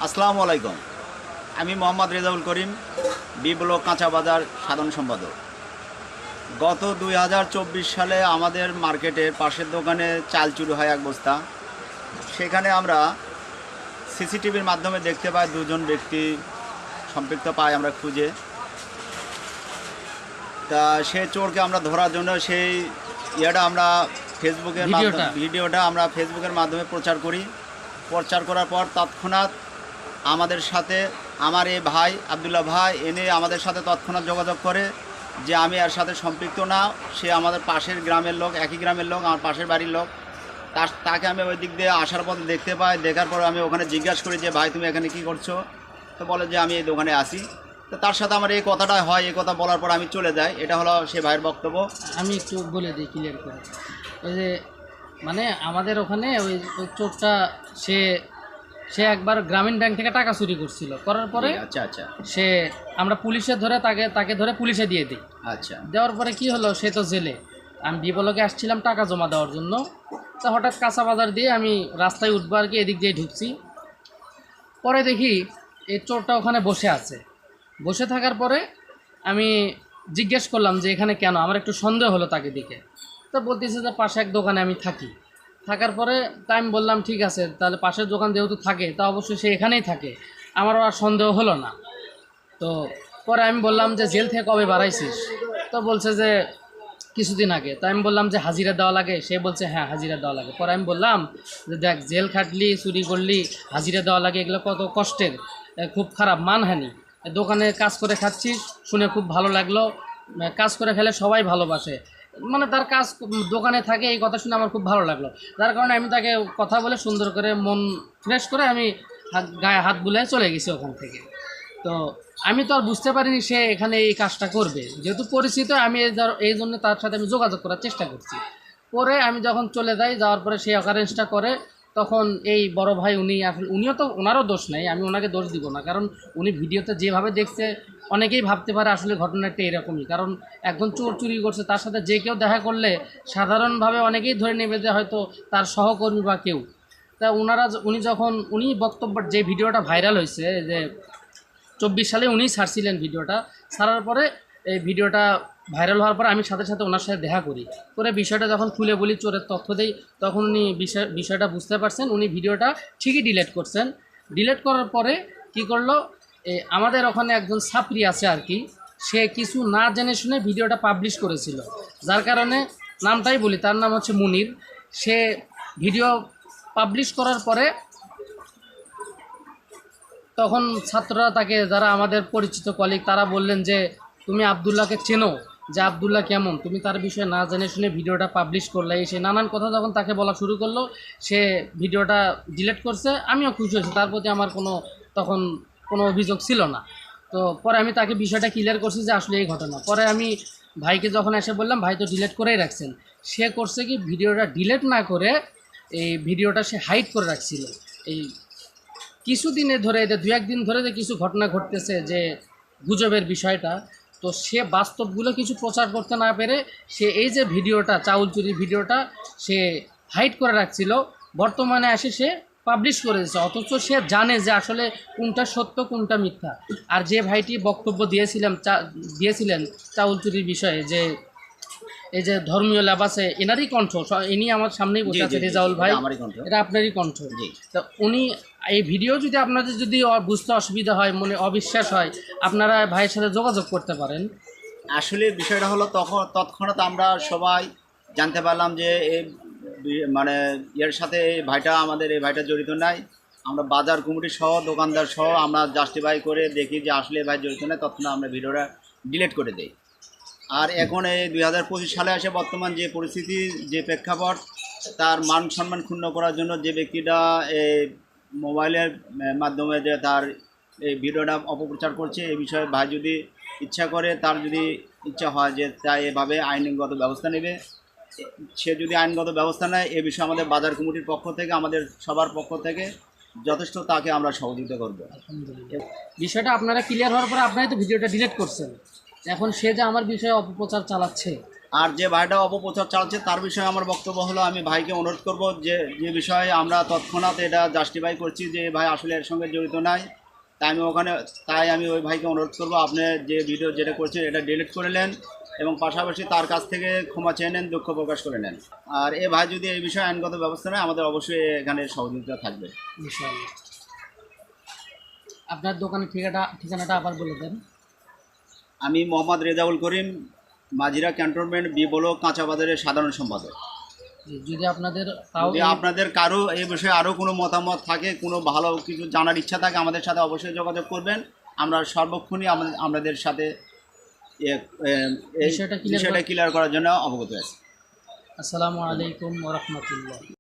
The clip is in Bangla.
আসসালামু আলাইকুম। আমি মোহাম্মদ রেজাউল করিম, বি ব্লক কাঁচা বাজার সাধারণ সম্পাদক। গত 2024 সালে আমাদের মার্কেটের পাশের দোকানে চাল চুরি হয় এক বস্তা। সেখানে আমরা সিসিটিভির মাধ্যমে দেখতে পাই দুজন ব্যক্তি সম্পৃক্ত পাই আমরা খুঁজে। তা সেই চোরকে আমরা ধরার জন্য সেই আমরা ফেসবুকের ভিডিওটা আমরা ফেসবুকের মাধ্যমে প্রচার করি। প্রচার করার পর তৎক্ষণাৎ আমাদের সাথে আমার এই ভাই আবদুল্লাহ ভাই এনে আমাদের সাথে তৎক্ষণাৎ যোগাযোগ করে যে আমি এর সাথে সম্পৃক্ত না, সে আমাদের পাশের গ্রামের লোক, একই গ্রামের লোক, আমার পাশের বাড়ির লোক। তাকে আমি ওই দিক দিয়ে আসার পথে দেখতে পাই। দেখার পর আমি ওখানে জিজ্ঞাসা করি যে ভাই তুমি এখানে কি করছো? তো বলে যে আমি এই দোকানে আসি। তো তার সাথে আমার এই কথাটা হয়। এই কথা বলার পর আমি চলে যাই। এটা হলো সে ভাইয়ের বক্তব্য। আমি একটু বলে দিই ক্লিয়ার করে। ওই যে মানে আমাদের ওখানে ওই চোরটা সে সে একবার গ্রামীণ ব্যাংক থেকে টাকা চুরি করছিল, করার পরে আচ্ছা সে আমরা পুলিশে ধরে তাকে ধরে পুলিশে দিয়ে দিই। আচ্ছা, দেওয়ার পরে কি হলো, সে তো জেলে। আমি বিবলকে আসছিলাম টাকা জমা দেওয়ার জন্য। তো হঠাৎ কাঁচা বাজার দিয়ে আমি রাস্তায় উঠবো আর কি, এদিক দিয়ে ঢুকছি। পরে দেখি এই চোরটা ওখানে বসে আছে। বসে থাকার পরে আমি জিজ্ঞেস করলাম যে এখানে কেন, আমার একটু সন্দেহ হলো তাকে দিকে। তো বলতেছে যে পাশে এক দোকানে আমি থাকি। থাকার পরে তাই আমি বললাম ঠিক আছে, তাহলে পাশের দোকান যেহেতু থাকে তা অবশ্যই সে এখানেই থাকে, আমারও আর সন্দেহ হলো না। তো পরে আমি বললাম যে জেল থেকে কবে বাড়াইছিস? তো বলছে যে কিছুদিন আগে। তাই আমি বললাম যে হাজিরা দেওয়া লাগে? সে বলছে হ্যাঁ হাজিরা দেওয়া লাগে। পরে আমি বললাম যে দেখ, জেল খাটলি, চুরি করলি, হাজিরা দেওয়া লাগে, এগুলো কত কষ্টের, খুব খারাপ মানহানি। দোকানে কাজ করে খাচ্ছিস, শুনে খুব ভালো লাগলো। কাজ করে খেলে সবাই ভালোবাসে, মানে তার কাজ দোকানে থাকে, এই কথা শুনে আমার খুব ভালো লাগলো। যার কারণে আমি তাকে কথা বলে সুন্দর করে মন ফ্রেশ করে আমি গায়ে হাত বুলিয়ে চলে গেছি ওখান থেকে। তো আমি তো আর বুঝতে পারিনি সে এখানে এই কাজটা করবে, যেহেতু পরিচিত আমি এই জন্য তার সাথে আমি যোগাযোগ করার চেষ্টা করছি। পরে আমি যখন চলে যাই, যাওয়ার পরে সেই অকারেন্সটা করে, তখন এই বড় ভাই উনি আসলে উনিও তো, ওনারও দোষ নেই, আমি ওনাকে দোষ দিব না, কারণ উনি ভিডিওতে যেভাবে দেখছে অনেকেই ভাবতে পারে আসলে ঘটনাটা এরকমই। কারণ একজন চোর চুরি করছে, তার সাথে যে কেউ দেখা করলে সাধারণভাবে অনেকেই ধরে নেবে যে হয়তো তার সহকর্মী বা কেউ। তা উনি বক্তব্য, যে ভিডিওটা ভাইরাল হয়েছে যে 24 সালে উনি ছাড়ছিলেন ভিডিওটা, ছাড়ার পরে এই ভিডিওটা ভাইরাল হওয়ার পরে আমি সাথে সাথে ওনার সাথে দেখা করি। করে বিষয়টা যখন খুলে বলি, চোরের তথ্য দেই, তখন উনি বিষয়টা বুঝতে পারছেন। উনি ভিডিওটা ঠিকই ডিলিট করছেন। ডিলিট করার পরে কি করলো, আমাদের ওখানে একজন ছাত্রী আছে আর কি, সে কিছু না জেনে শুনে ভিডিওটা পাবলিশ করেছিল। যার কারণে নামটাই বলি, তার নাম হচ্ছে মুনির। সে ভিডিও পাবলিশ করার পরে তখন ছাত্ররা তাকে, যারা আমাদের পরিচিত কলিগ, তারা বললেন যে তুমি আবদুল্লাহকে চেনো, যে আবদুল্লাহ কেমন, তুমি তার বিষয়ে না জেনে শুনে ভিডিওটা পাবলিশ করলে। সে নানান কথা যখন তাকে বলা শুরু করলো, সে ভিডিওটা ডিলিট করছে। আমিও খুশি হয়েছি, তার প্রতি আমার তখন কোনো অভিযোগ ছিল না। তো পরে আমি তাকে বিষয়টা ক্লিয়ার করছি যে আসলে এই ঘটনা। পরে আমি ভাইকে যখন এসে বললাম, ভাই তো ডিলিট করেই রাখছেন। সে করছে কি, ভিডিওটা ডিলিট না করে এই ভিডিওটা সে হাইড করে রাখছিল। এই কিছুদিনে ধরে, এদের 2-1 দিন ধরে যে কিছু ঘটনা ঘটতেছে, যে গুজবের বিষয়টা, তো সে বাস্তবগুলো কিছু প্রচার করতে না পেরে সে এই যে ভিডিওটা, চাউল চুরির ভিডিওটা, সে হাইড করে রাখছিল। বর্তমানে এসে সে পাবলিশ করে দিয়েছে, অথচ সে জানে যে আসলে কোনটা সত্য কোনটা মিথ্যা। আর যে ভাইটি বক্তব্য দিয়েছিলেন চাউল চুরির বিষয়ে, যে এই যে ধর্মীয় লেবাসে, এনারই কণ্ঠ, ইনি আমার সামনেই বসে আছে, রেজাউল ভাই, এটা আপনারই কণ্ঠ। তো উনি এই ভিডিও যদি আপনাদের যদি বুঝতে অসুবিধা হয়, মনে অবিশ্বাস হয়, আপনারা ভাইয়ের সাথে যোগাযোগ করতে পারেন। আসলে বিষয়টা হলো তৎক্ষণাৎ আমরা সবাই জানতে পারলাম যে এই মানে এর সাথে এই ভাইটা জড়িত নাই। আমরা বাজার কমিটি সহ, দোকানদার সহ আমরা জাস্টিফাই করে দেখি যে আসলে ভাই জড়িত নেই, তৎক্ষণাৎ আমরা ভিডিওটা ডিলিট করে দিই। আর এখন এই 2025 সালে এসে বর্তমান যে পরিস্থিতি, যে প্রেক্ষাপট, তার মান সম্মান ক্ষুণ্ণ করার জন্য যে ব্যক্তিটা এই মোবাইলের মাধ্যমে যে তার এই ভিডিওটা অপপ্রচার করছে, এই বিষয়ে ভাই যদি ইচ্ছা করে, তার যদি ইচ্ছা হয় যে তাই এভাবে আইনগত ব্যবস্থা নেবে, সে যদি আইনগত ব্যবস্থা নেয়, এ বিষয়ে আমাদের বাজার কমিটির পক্ষ থেকে, আমাদের সবার পক্ষ থেকে যথেষ্ট তাকে আমরা সহযোগিতা করব। বিষয়টা আপনারা ক্লিয়ার হওয়ার পরে আপনারাই তো ভিডিওটা ডিলিট করছেন। এখন সে যে আমার বিষয়ে অপপ্রচার চালাচ্ছে, আর যে ভাইটা অপপ্রচার চালাচ্ছে তার বিষয়ে আমার বক্তব্য হলো, আমি ভাইকে অনুরোধ করব যে যে বিষয়ে আমরা তৎক্ষণাৎ এটা জাস্টিফাই করছি যে ভাই আসলে এর সঙ্গে জড়িত নাই, তাই আমি ওই ভাইকে অনুরোধ করব আপনি যে ভিডিও যেটা করছেন এটা ডিলিট করে নেন এবং পাশাপাশি তার কাছ থেকে ক্ষমা চেয়ে নেন, দুঃখ প্রকাশ করে নেন। আর এ ভাই যদি এই বিষয়ে আইনগত ব্যবস্থা নেয় আমাদের অবশ্যই এখানে সহযোগিতা থাকবে ইনশাআল্লাহ। আপনার দোকানের ঠিকানাটা আবার বলে দেন। আমি Mohammad Rezaul Karim, মাজিরা cantonment B block কাঁচা বাজারের সাধারণ সম্পাদক। যদি আপনাদের তাও যদি আপনাদের কারো এই বিষয়ে আরও কোনো মতামত থাকে, কোনো ভালো কিছু জানার ইচ্ছা থাকে, আমাদের সাথে অবশ্যই যোগাযোগ করবেন। আমরা সর্বক্ষণই আমাদের সাথে এই বিষয়টা ক্লিয়ার করার জন্য অবগত আছি। আসসালামু আলাইকুম ওয়া রাহমাতুল্লাহ।